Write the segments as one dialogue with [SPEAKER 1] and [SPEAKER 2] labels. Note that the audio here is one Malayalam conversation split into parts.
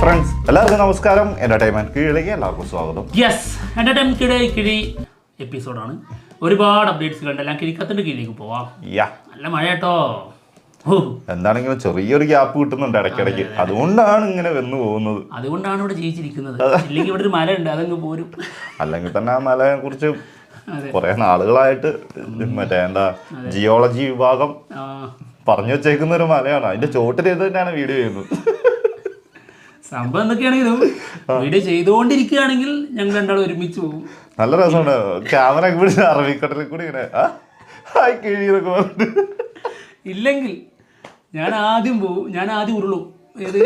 [SPEAKER 1] ഫ്രണ്ട്സ് എല്ലാവർക്കും നമസ്കാരം. എന്റർടൈൻമെന്റ് കീഴിലേക്ക് എല്ലാവർക്കും സ്വാഗതം.
[SPEAKER 2] യെസ്, എന്റർടൈൻമെന്റ് കിഴി എപ്പിസോഡാണ്. ഒരുപാട് അപ്ഡേറ്റ്സുകളുണ്ട്. എല്ലാം കിഴിക്കത്തിന്റെ കീഴിലേക്ക് പോവാം. നല്ല മഴ കേട്ടോ.
[SPEAKER 1] എന്താണെങ്കിലും ചെറിയൊരു ഗ്യാപ്പ് കിട്ടുന്നുണ്ട് ഇടയ്ക്കിടയ്ക്ക്. അതുകൊണ്ടാണ് ഇങ്ങനെ വന്നു പോകുന്നത്.
[SPEAKER 2] അതുകൊണ്ടാണ് ഇവിടെ ജീവിച്ചിരിക്കുന്നത്. ഇല്ലെങ്കിൽ ഇവിടെ ഒരു മല ഉണ്ട്, അതങ്ങ് പോരും.
[SPEAKER 1] അല്ലെങ്കിൽ തന്നെ ആ മലയെ കുറിച്ച് കുറെ നാളുകളായിട്ട് മറ്റേ എന്താ ജിയോളജി വിഭാഗം പറഞ്ഞു വെച്ചേക്കുന്ന ഒരു മലയാണ്. അതിന്റെ ചോട്ടിൽ ഇത് തന്നെയാണ് വീഡിയോ ചെയ്യുന്നത്.
[SPEAKER 2] സംഭവം എന്തൊക്കെയാണെങ്കിലും വീഡിയോ ചെയ്തുകൊണ്ടിരിക്കുകയാണെങ്കിൽ ഞങ്ങൾ രണ്ടാളും ഒരുമിച്ച് പോകും.
[SPEAKER 1] നല്ല രസമുണ്ട്. ക്യാമറ പിടിച്ച് അറബിക്കടലിൽ കൂടി ഇങ്ങനെ കിഴിയൊക്കെ പറഞ്ഞിട്ട്.
[SPEAKER 2] ഇല്ലെങ്കിൽ ഞാൻ ആദ്യം പോവും, ഞാൻ ആദ്യം ഉരുളും ഏത്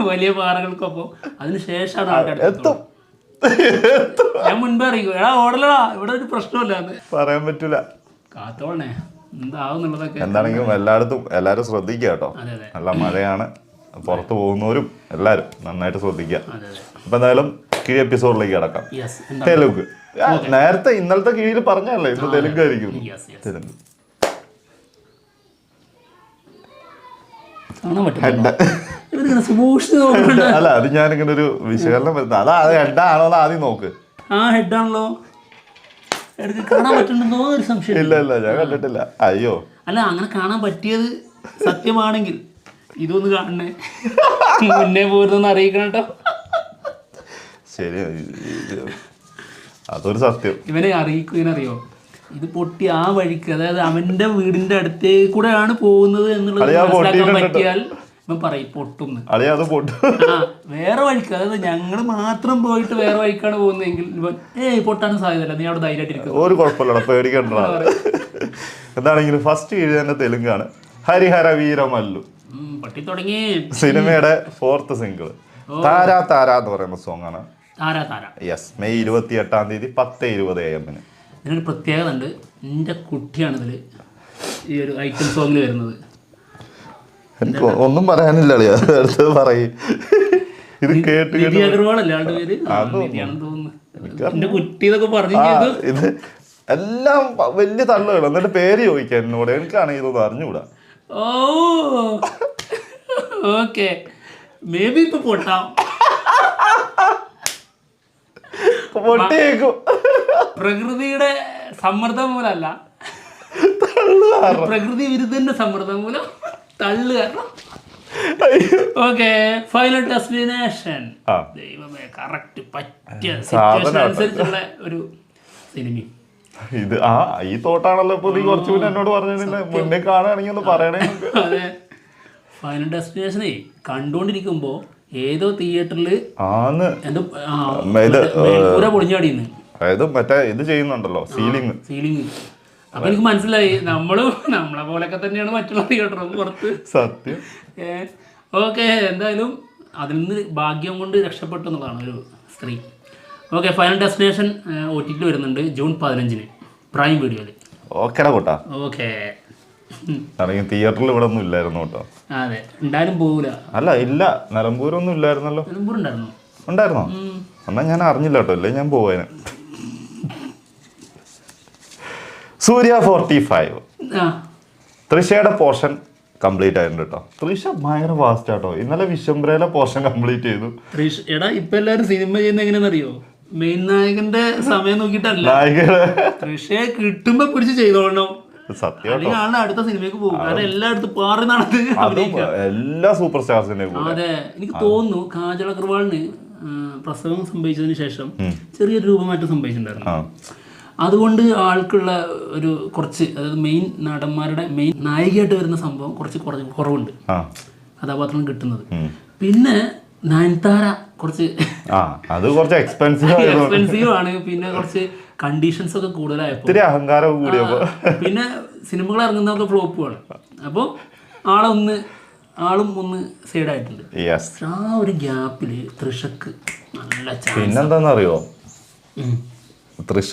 [SPEAKER 2] വലിയ പാറകൾക്കൊപ്പം. അതിനുശേഷമാണ്
[SPEAKER 1] എത്തും.
[SPEAKER 2] ഞാൻ മുൻപേ അറിയിക്കും, എടാ ഓടലടാ, ഇവിടെ ഒരു പ്രശ്നമില്ല എന്ന്
[SPEAKER 1] പറയാൻ പറ്റൂല.
[SPEAKER 2] കാത്തോളണേ എന്താവുന്നുള്ളതൊക്കെ.
[SPEAKER 1] എന്താണെങ്കിലും എല്ലാവരും ശ്രദ്ധിക്കുക കേട്ടോ. നല്ല മഴയാണ്. പുറത്ത് പോകുന്നവരും എല്ലാവരും നന്നായിട്ട് ശ്രദ്ധിക്കുക. അപ്പൊ എന്തായാലും കിഴി എപ്പിസോഡിലേക്ക് കിടക്കാം. തെലുങ്ക് നേരത്തെ ഇന്നലത്തെ കീഴിൽ പറഞ്ഞല്ലേ, ഇന്ന് തെലുങ്ക് ആയിരിക്കും. തെലുങ്ക് അല്ല, അത് ഞാനിങ്ങനെ ഒരു വിശകലനം വരുന്നത്. അതാ ഹെഡാണോന്ന് ആദ്യം നോക്ക്.
[SPEAKER 2] ആ ഹെഡാണല്ലോ, കാണാൻ പറ്റുന്നുണ്ടോ ഒരു സംശയം.
[SPEAKER 1] ഇല്ല ഞാൻ കണ്ടിട്ടില്ല. അയ്യോ
[SPEAKER 2] അല്ല, അങ്ങനെ കാണാൻ പറ്റിയത് സത്യമാണെങ്കിൽ ഇതൊന്ന് കാണണേ, മുന്നേ പോരുന്നൊന്ന് അറിയിക്കണം കേട്ടോ.
[SPEAKER 1] ശരി, അതൊരു സത്യം.
[SPEAKER 2] ഇവനെ അറിയിക്കും. ഇവനറിയോ, ഇത് പൊട്ടി ആ വഴിക്ക്, അതായത് അവന്റെ വീടിന്റെ അടുത്തേക്ക് കൂടെയാണ് പോകുന്നത് എന്നുള്ളത് മനസ്സിലാക്കാൻ പറ്റിയാൽ ഇവൻ പറയും പൊട്ടുന്ന്. ആ വേറെ വഴിക്ക്, അതായത് ഞങ്ങൾ മാത്രം പോയിട്ട് വേറെ വഴിക്കാണ് പോകുന്നതെങ്കിൽ ഇവൻ പൊട്ടാനും സാധ്യതയില്ല, നീ അവിടെ ധൈര്യമായിട്ടിരിക്കും.
[SPEAKER 1] ഒരു കുഴപ്പമില്ല, പേടിക്കണ്ട. എന്താണെങ്കിലും ഫസ്റ്റ് കീഴ് തന്നെ തെലുങ്കാണ്. ഹരിഹര വീരമല്ലു
[SPEAKER 2] പട്ടി തുടങ്ങി
[SPEAKER 1] സിനിമയുടെ 4th സിംഗിൾ താരാ താര എന്ന് പറയുന്ന സോങ് ആണ്. യെസ്, മെയ് 28-ാം തീയതി 10:20 AM.
[SPEAKER 2] ഇതിനൊരു പ്രത്യേകത ഉണ്ട്. എൻ്റെ കുട്ടിയാണ് ഇതിൽ ഈ ഒരു ഐറ്റം സോങ്ങിൽ വരുന്നത്.
[SPEAKER 1] എനിക്ക് ഒന്നും പറയാനില്ല, അടുത്തത് പറയും. ഇത് കേട്ട്
[SPEAKER 2] അഗർവാളല്ലേ ആളുടെ പേര്? തോന്നുന്നു. എന്റെ കുട്ടി ഇതൊക്കെ പറഞ്ഞു.
[SPEAKER 1] ഇത് എല്ലാം വലിയ തള്ളുകൾ. എന്നിട്ട് പേര് ചോദിക്കാൻ എന്നോട്. എനിക്കാണെങ്കിൽ ഇതൊന്നും അറിഞ്ഞുകൂടാ.
[SPEAKER 2] ഓ ഓക്കെ, മേ ബി ഇപ്പൊ പൊട്ടാം. പ്രകൃതിയുടെ സമ്മർദ്ദം മൂലമല്ല, പ്രകൃതി വിരുദ്ധന്റെ സമ്മർദ്ദം മൂലം തള്ളു കാരണം. Okay, final destination. ദൈവമേ, കറക്റ്റ് പറ്റിയ സിറ്റുവേഷൻ അനുസരിച്ചുള്ള ഒരു സിനിമ.
[SPEAKER 1] ഇത് ഈ തോട്ടാണല്ലോ ഇപ്പൊ നീ കുറച്ചു മുന്നേ എന്നോട് പറഞ്ഞില്ല. മുന്നേ കാണുകയാണെങ്കിൽ ഒന്ന് പറയണേ.
[SPEAKER 2] അതെ, ഫൈനൽ ഡെസ്റ്റിനേഷനെ കണ്ടുകൊണ്ടിരിക്കുമ്പോ ഏതോ തിയേറ്ററിൽ പൊളിഞ്ഞാടിന്ന്,
[SPEAKER 1] അതായത് മറ്റേ ഇത് ചെയ്യുന്നുണ്ടല്ലോ, സീലിംഗ്.
[SPEAKER 2] അപ്പൊ എനിക്ക് മനസ്സിലായി നമ്മളെ പോലൊക്കെ തന്നെയാണ് മറ്റുള്ള തിയേറ്ററും പുറത്ത്.
[SPEAKER 1] സത്യം.
[SPEAKER 2] ഓക്കെ, എന്തായാലും അതിൽ നിന്ന് ഭാഗ്യം കൊണ്ട് രക്ഷപ്പെട്ടു എന്നുള്ളതാണ് ഒരു സ്ത്രീ. ഓക്കെ, ഫൈനൽ ഡെസ്റ്റിനേഷൻ OTT വരുന്നുണ്ട് June 15 പ്രൈം വീഡിയോയിൽ.
[SPEAKER 1] ഓക്കെടാ കൂട്ടാ.
[SPEAKER 2] ഓക്കെ,
[SPEAKER 1] തിയേറ്ററിൽ ഇവിടെ ഒന്നും ഇല്ലായിരുന്നു കേട്ടോ.
[SPEAKER 2] അതെ, ഉണ്ടായാലും പോകൂല.
[SPEAKER 1] അല്ല, ഇല്ല, നിലമ്പൂരൊന്നും ഇല്ലായിരുന്നല്ലോ.
[SPEAKER 2] നിലമ്പൂർ
[SPEAKER 1] ഉണ്ടായിരുന്നോ? എന്നാ ഞാൻ അറിഞ്ഞില്ല കേട്ടോ, അല്ലേ ഞാൻ പോവാന്. സൂര്യ 45 തൃശയുടെ പോർഷൻ കംപ്ലീറ്റ് ആയിട്ടുണ്ട് കേട്ടോ. തൃശ ഭയങ്കര ഫാസ്റ്റ് ആട്ടോ. ഇന്നലെ വിശ്വംഭരയിലെ പോർഷൻ കംപ്ലീറ്റ് ചെയ്തു.
[SPEAKER 2] എടാ, ഇപ്പൊ എല്ലാരും സിനിമ ചെയ്യുന്ന എങ്ങനെയാണെന്നറിയോ? മെയിൻ നായകന്റെ സമയം നോക്കിയിട്ടല്ല, തൃശയെ കിട്ടുമ്പോ പിടിച്ച് ചെയ്തോളണം.
[SPEAKER 1] സത്യം,
[SPEAKER 2] അടുത്ത സിനിമയ്ക്ക് പോകും. കാരണം എല്ലായിടത്തും പാറി നടന്ന്
[SPEAKER 1] എല്ലാ സൂപ്പർ സ്റ്റാർസിന്റെ.
[SPEAKER 2] അതെ, എനിക്ക് തോന്നുന്നു കാജൽ അഗർവാളിന് പ്രസവം സംഭവിച്ചതിന് ശേഷം ചെറിയൊരു രൂപമാറ്റം സംഭവിച്ചിട്ടുണ്ടായിരുന്നു. അതുകൊണ്ട് ആൾക്കുള്ള ഒരു കുറച്ച്, അതായത് മെയിൻ നടന്മാരുടെ മെയിൻ നായികയായിട്ട് വരുന്ന സംഭവം കുറച്ച് കുറവുണ്ട് കഥാപാത്രം കിട്ടുന്നത്. പിന്നെ നയൻതാര കുറച്ച് എക്സ്പെൻസീവ് ആണ്. പിന്നെ കുറച്ച് കണ്ടീഷൻസ് ഒക്കെ കൂടുതലായപ്പോൾ
[SPEAKER 1] അഹങ്കാരം കൂടിയപ്പോ
[SPEAKER 2] പിന്നെ സിനിമകൾ ഇറങ്ങുന്നതൊക്കെ ഫ്ലോപ്പുമാണ്. അപ്പോൾ ആളും ഒന്ന് സൈഡായിട്ടുണ്ട്. ആ ഒരു ഗ്യാപ്പില് തൃശക്ക് നല്ല
[SPEAKER 1] പിന്നെന്താന്നറിയോ, തൃശ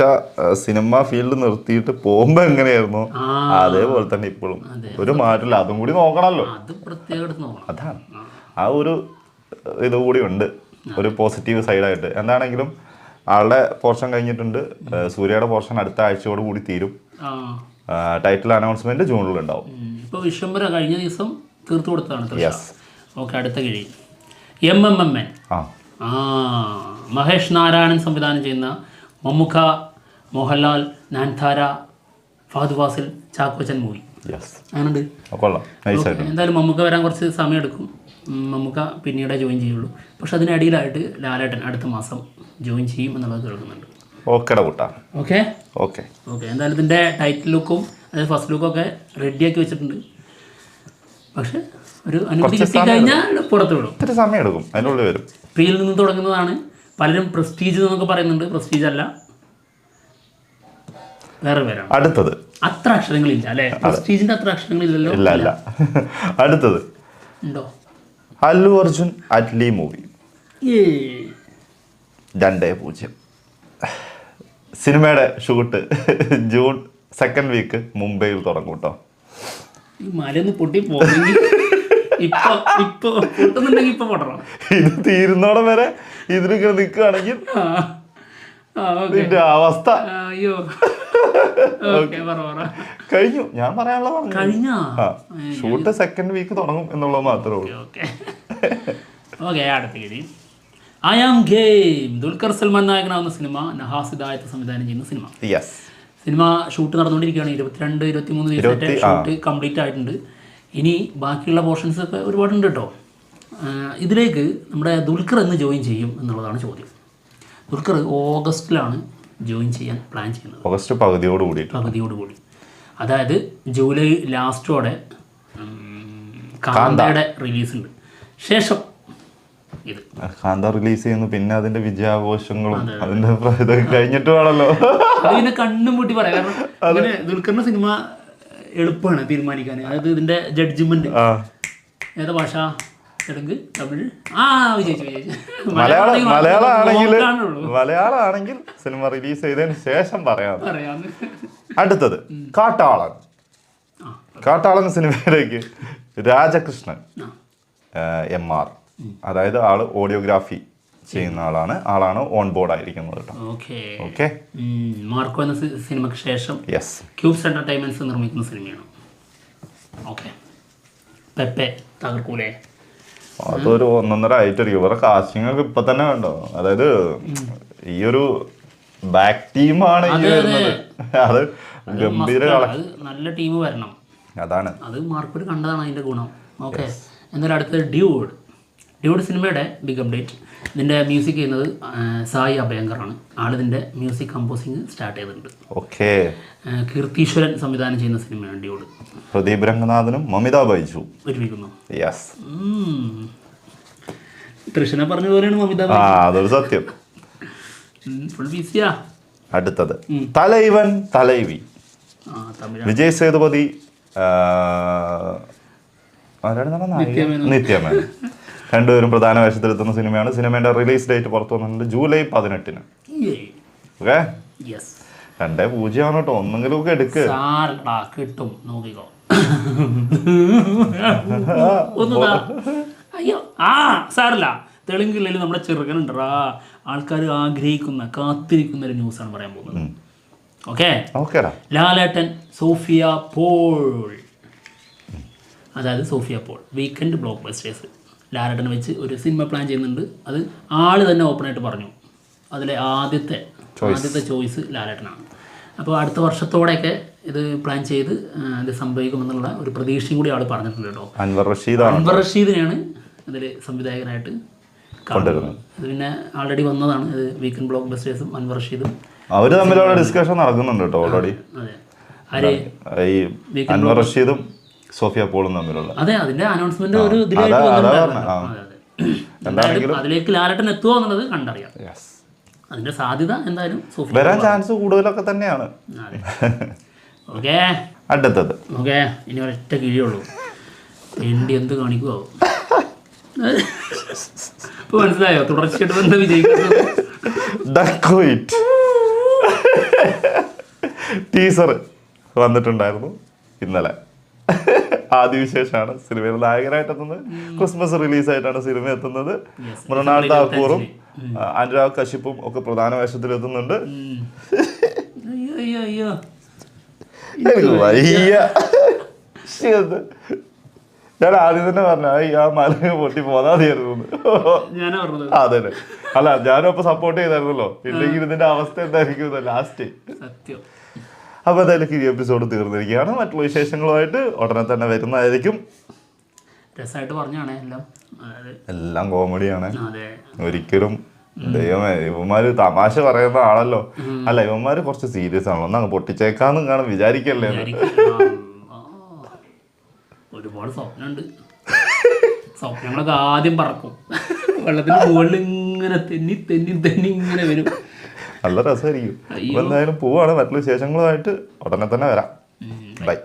[SPEAKER 1] സിനിമ ഫീൽഡ് നിർത്തിയിട്ട് പോകുമ്പോ എങ്ങനെയായിരുന്നു അതേപോലെ തന്നെ ഇപ്പോഴും ഒരു മാറ്റില്ല. അതും കൂടി നോക്കണല്ലോ, അതാണ് ആ ഒരു ഇതുകൂടി ഉണ്ട്, ഒരു പോസിറ്റീവ് സൈഡായിട്ട്. എന്താണെങ്കിലും ആളുടെ പോർഷൻ കഴിഞ്ഞിട്ടുണ്ട്. സൂര്യയുടെ പോർഷൻ അടുത്ത ആഴ്ചയോട് കൂടി തീരും. ടൈറ്റിൽ അനൗൺസ്മെന്റ് ജൂണിൽ ഉണ്ടാവും.
[SPEAKER 2] ഇപ്പോൾ വിശ്വംഭര കഴിഞ്ഞ ദിവസം തീർത്തു കൊടുത്തതാണ്. ഓക്കെ, അടുത്ത കിഴി MMMN.
[SPEAKER 1] ആ
[SPEAKER 2] മഹേഷ് നാരായണൻ സംവിധാനം ചെയ്യുന്ന മമ്മുക്ക, മോഹൻലാൽ, നാൻതാര, ഫഹദ് ഫാസിൽ, ചാക്കോച്ചൻ മൂവി.
[SPEAKER 1] യെസ്
[SPEAKER 2] അങ്ങനെയുണ്ട്.
[SPEAKER 1] കൊള്ളാം, നൈസായിട്ട്.
[SPEAKER 2] എന്തായാലും മമ്മുക്ക വരാൻ കുറച്ച് സമയമെടുക്കും. മമ്മുക്ക പിന്നീടേ ജോയിൻ ചെയ്യുള്ളൂ. പക്ഷെ അതിനിടയിലായിട്ട് ലാലേട്ടൻ അടുത്ത മാസം ജോയിൻ ചെയ്യും എന്നുള്ളത് കേൾക്കുന്നുണ്ട്.
[SPEAKER 1] ഓക്കേടാ കൂട്ടാ.
[SPEAKER 2] ഓക്കെ
[SPEAKER 1] ഓക്കെ
[SPEAKER 2] ഓക്കെ എന്തായാലും ഇതിൻ്റെ ടൈറ്റിൽ ലുക്കും അതായത് ഫസ്റ്റ് ലുക്കൊക്കെ റെഡിയാക്കി വെച്ചിട്ടുണ്ട്. പക്ഷെ ഒരു അനുമതി കിട്ടിക്കഴിഞ്ഞാൽ പുറത്തു വിടും.
[SPEAKER 1] ഇത്തിരി സമയം എടുക്കും, അതിനുള്ളിൽ വരും.
[SPEAKER 2] പ്രിയിൽ നിന്ന് തുടങ്ങുന്നതാണ്. പലരും പ്രസ്റ്റീജ് എന്നൊക്കെ പറയുന്നുണ്ട്. പ്രസ്റ്റീജ് അല്ല, വേറെ പേരാണ്.
[SPEAKER 1] അടുത്തത്
[SPEAKER 2] അത്ര അക്ഷരങ്ങളില്ല അല്ലേ? പ്രസ്റ്റീജിന്റെ അത്ര അക്ഷരങ്ങളില്ലല്ലോ.
[SPEAKER 1] ഇല്ല ഇല്ല. അടുത്തത്
[SPEAKER 2] ഉണ്ടോ?
[SPEAKER 1] അല്ലു അർജുൻ അറ്റ്ലി മൂവി 2-0. സിനിമയുടെ ഷൂട്ട് ജൂൺ 2nd വീക്ക് മുംബൈയിൽ തുടങ്ങും കേട്ടോ.
[SPEAKER 2] ഈ മലയൊന്ന് പൊട്ടി പോകണമെങ്കിൽ ഇപ്പൊ പൊട്ടുന്നുണ്ടെങ്കിൽ ഇപ്പൊ പൊട്ടണം.
[SPEAKER 1] ഇത് തീരുന്നോളം വരെ ഇതിലിങ്ങനെ നിൽക്കുകയാണെങ്കിൽ ഇതിന്റെ അവസ്ഥ
[SPEAKER 2] അയ്യോ
[SPEAKER 1] കഴിഞ്ഞു. ഞാൻ പറയാനുള്ളത്
[SPEAKER 2] കഴിഞ്ഞ
[SPEAKER 1] ഷൂട്ട് 2nd വീക്ക് തുടങ്ങും എന്നുള്ളത് മാത്രമേ ഉള്ളൂ.
[SPEAKER 2] ഓക്കെ അടുത്ത ഗതി I am game. Dulquer Salmaan നായകനാവുന്ന സിനിമ, നഹാസ് ഹിദായത്ത് സംവിധാനം ചെയ്യുന്ന സിനിമ. സിനിമ ഷൂട്ട് നടന്നുകൊണ്ടിരിക്കുകയാണ്. 22-23 ദിവസത്തെ ഷൂട്ട് കംപ്ലീറ്റ് ആയിട്ടുണ്ട്. ഇനി ബാക്കിയുള്ള പോർഷൻസ് ഒക്കെ ഒരുപാടുണ്ട് കേട്ടോ. ഇതിലേക്ക് നമ്മുടെ ദുൽഖർ എന്ന് ജോയിൻ ചെയ്യും എന്നുള്ളതാണ് ചോദ്യം. ദുൽഖർ ഓഗസ്റ്റിലാണ് ജോയിൻ ചെയ്യാൻ പ്ലാൻ ചെയ്യുന്നത്.
[SPEAKER 1] ഓഗസ്റ്റ് പകുതിയോടുകൂടി,
[SPEAKER 2] അതായത് ജൂലൈ ലാസ്റ്റോടെ കാന്തയുടെ റിലീസ് ഉണ്ട്. ശേഷം ഇത്
[SPEAKER 1] കാന്ത റിലീസ് ചെയ്യുന്നു. പിന്നെ അതിന്റെ വിജയാഘോഷങ്ങളും അതിന്റെ ഇതൊക്കെ കഴിഞ്ഞിട്ട് വേണമല്ലോ
[SPEAKER 2] അതിനെ കണ്ണും പൂട്ടി പറയാം. കാരണം അങ്ങനെ ദുൽഖറിന്റെ സിനിമ എളുപ്പമാണ് തീരുമാനിക്കാൻ. അതായത് ഇതിന്റെ ജഡ്ജ്മെന്റ് ഏതാ ഭാഷ? തെലുങ്ക്, തമിഴ്. വിജയിച്ചു.
[SPEAKER 1] മലയാളമാണെങ്കിൽ സിനിമ റിലീസ് ചെയ്തതിന് ശേഷം പറയാം. അടുത്തത് കാട്ടാളൻ സിനിമയിലേക്ക് രാജകൃഷ്ണൻ MR, അതായത് ആള് ഓഡിയോഗ്രാഫി ചെയ്യുന്ന ആളാണ് ഓൺ ബോർഡ് ആയിരിക്കുന്നത് കേട്ടോ. ഓക്കെ
[SPEAKER 2] മാർക്കോ എന്ന സിനിമയ്ക്ക് ശേഷം ക്യൂബ്സ് എന്റർടൈൻമെന്റ്സ് നിർമ്മിക്കുന്ന സിനിമയാണ്. ഓക്കെ പെപ്പെ തകർക്കൂലേ?
[SPEAKER 1] അതൊരു 1.5 ആയിട്ടായിരിക്കും. ഇവരുടെ കാസ്റ്റിംഗ് ഒക്കെ ഇപ്പൊ തന്നെ കണ്ടോ. അതായത് ഈ ഒരു ബാക്ക് ടീമാണ് ഈ വരുന്നത്. അത് ഗംഭീര
[SPEAKER 2] നല്ല ടീം വരണം.
[SPEAKER 1] അതാണ്
[SPEAKER 2] അത് മാർക്കോട് കണ്ടതാണ് അതിന്റെ ഗുണം. ഓക്കെ എന്നാലും അടുത്തത് ഡ്യൂഡ് സിനിമയുടെ ബിഗ് അപ്ഡേറ്റ്. ഇതിൻ്റെ മ്യൂസിക് ചെയ്യുന്നത് സായി അഭയങ്കറാണ്. ആളിതിൻ്റെ മ്യൂസിക് കമ്പോസിങ് സ്റ്റാർട്ട് ചെയ്തിട്ടുണ്ട്.
[SPEAKER 1] ഓക്കെ
[SPEAKER 2] കീർത്തീശ്വരൻ സംവിധാനം ചെയ്യുന്ന സിനിമയാണ് ഡ്യൂഡ്.
[SPEAKER 1] പ്രദീപ് രംഗനാഥനും മമിത ബൈജു
[SPEAKER 2] ഒരുമിക്കുന്നു.
[SPEAKER 1] തൃശ്ശനെ
[SPEAKER 2] പറഞ്ഞ പോലെയാണ് മമിത.
[SPEAKER 1] അതൊരു സത്യം.
[SPEAKER 2] ഫുൾ ബിസിയാ.
[SPEAKER 1] അടുത്തത് തലൈവൻ തലൈവി. വിജയ് സേതുപതി, നിത്യമേനൻ രണ്ടുപേരും പ്രധാന വേഷത്തിലെത്തുന്ന സിനിമയാണ്. സിനിമയുടെ റിലീസ് ഡേറ്റ് പുറത്തു വന്നിട്ടുണ്ട് ജൂലൈ 18. ഓക്കെ 2-0 കേട്ടോ. ഒന്നെങ്കിലും ഒക്കെ എടുക്ക്.
[SPEAKER 2] കിട്ടും നോക്കിക്കോ. അയ്യോ സാരല്ല. തെലുങ്കില്ലേൽ നമ്മുടെ ചെറുക്കനുണ്ടാ ആൾക്കാർ ആഗ്രഹിക്കുന്ന കാത്തിരിക്കുന്ന ഒരു ന്യൂസാണ് പറയാൻ പോകുന്നത്. ഓക്കെ ലാലേട്ടൻ സോഫിയ പോൾ, അതായത് സോഫിയ പോൾ വീക്കെൻഡ് ബ്ലോക്ക് ബസ്റ്റേഴ്സ് ലാലേട്ടനെ വെച്ച് ഒരു സിനിമ പ്ലാൻ ചെയ്യുന്നുണ്ട്. അത് ആള് തന്നെ ഓപ്പണായിട്ട് പറഞ്ഞു. അതിലെ ആദ്യത്തെ ചോയ്സ് ലാലേട്ടനാണ്. അപ്പോൾ അടുത്ത വർഷത്തോടെയൊക്കെ ഇത് പ്ലാൻ ചെയ്ത് ഇത് സംഭവിക്കുമെന്നുള്ള ഒരു പ്രതീക്ഷയും കൂടി ആൾ പറഞ്ഞിട്ടുണ്ട് കേട്ടോ.
[SPEAKER 1] അൻവർ
[SPEAKER 2] റഷീദിനെയാണ് ഇതിൽ സംവിധായകനായിട്ട് കൊണ്ടുവരുന്നത്. ഇത് പിന്നെ ആൾറെഡി വന്നതാണ്. ഇത് വീക്കെൻഡ് ബ്ലോക്ക് ബസ്റ്റേഴ്സും അൻവർ റഷീദും
[SPEAKER 1] അവർ തമ്മിലുള്ള ഡിസ്കഷൻ നടക്കുന്നുണ്ട് കേട്ടോ ഓൾറെഡി.
[SPEAKER 2] അതെ
[SPEAKER 1] ഈ അൻവർ റഷീദും സോഫിയ പോളും തമ്മിലുള്ള
[SPEAKER 2] അതിന്റെ അനൗൺസ്മെന്റ് ഒരു അതിലേക്ക് ലാലേട്ടൻ എത്തുമോ എന്നുള്ളത് കണ്ടറിയാം. അതിന്റെ സാധ്യത എന്തായാലും
[SPEAKER 1] വരാൻ ചാൻസ് കൂടുതലൊക്കെ തന്നെയാണ്.
[SPEAKER 2] ഓക്കെ
[SPEAKER 1] അടുത്തത്
[SPEAKER 2] ഇനി ഒരൊറ്റ കിഴിയുള്ളൂ. വേണ്ടി എന്ത് കാണിക്കുമോ ഇപ്പൊ മനസ്സിലായോ? തുടർച്ചയായിട്ട് എന്താ വിജയിക്കുന്നത്?
[SPEAKER 1] ടീസർ വന്നിട്ടുണ്ടായിരുന്നു ഇന്നലെ. ആദ്യ വിശേഷമാണ് സിനിമയിൽ നായകനായിട്ട് എത്തുന്നത്. ക്രിസ്മസ് റിലീസായിട്ടാണ് സിനിമ എത്തുന്നത്. മൃണാൾ താക്കൂറും അനുരാഗ് കശ്യപ്പും ഒക്കെ പ്രധാന വേഷത്തിൽ എത്തുന്നുണ്ട്. ഞാൻ ആദ്യം തന്നെ പറഞ്ഞ ആ മല പൊട്ടി പോന്നാ മതിയായിരുന്നു.
[SPEAKER 2] ഞാനാ പറഞ്ഞത്.
[SPEAKER 1] അതെ അല്ല, ഞാനും അപ്പൊ സപ്പോർട്ട് ചെയ്തായിരുന്നല്ലോ. ഇല്ലെങ്കിൽ ഇതിന്റെ അവസ്ഥ എന്തായിരിക്കും ലാസ്റ്റ്.
[SPEAKER 2] സത്യം.
[SPEAKER 1] അപ്പൊ എന്തായാലും ഈ എപ്പിസോഡ് തീർന്നിരിക്കുകയാണ്. മറ്റുള്ള വിശേഷങ്ങളുമായിട്ട് ഉടനെ തന്നെ വരുന്നതായിരിക്കും.
[SPEAKER 2] രസമായിട്ട് പറഞ്ഞാണ്
[SPEAKER 1] എല്ലാം കോമഡിയാണ്. ഒരിക്കലും ദൈവമേ, ഇവന്മാര് തമാശ പറയുന്ന ആളല്ലോ. അല്ല, ഇവന്മാര് കുറച്ച് സീരിയസ് ആണല്ലോ. ഒന്ന് അങ്ങ് പൊട്ടിച്ചേക്കാന്നും കാണും വിചാരിക്കല്ലേ.
[SPEAKER 2] ഒരുപാട് സ്വപ്നമുണ്ട്. സ്വപ്നങ്ങളൊക്കെ ആദ്യം പറക്കും. വെള്ളത്തിന് മുകളിൽ ഇങ്ങനെ തെന്നി തെന്നി തെന്നി ഇങ്ങനെ വരും.
[SPEAKER 1] നല്ല രസമായിരിക്കും. എന്തായാലും പോവാണ്. മറ്റുള്ള വിശേഷങ്ങളുമായിട്ട് ഉടനെ തന്നെ വരാം. ബൈ.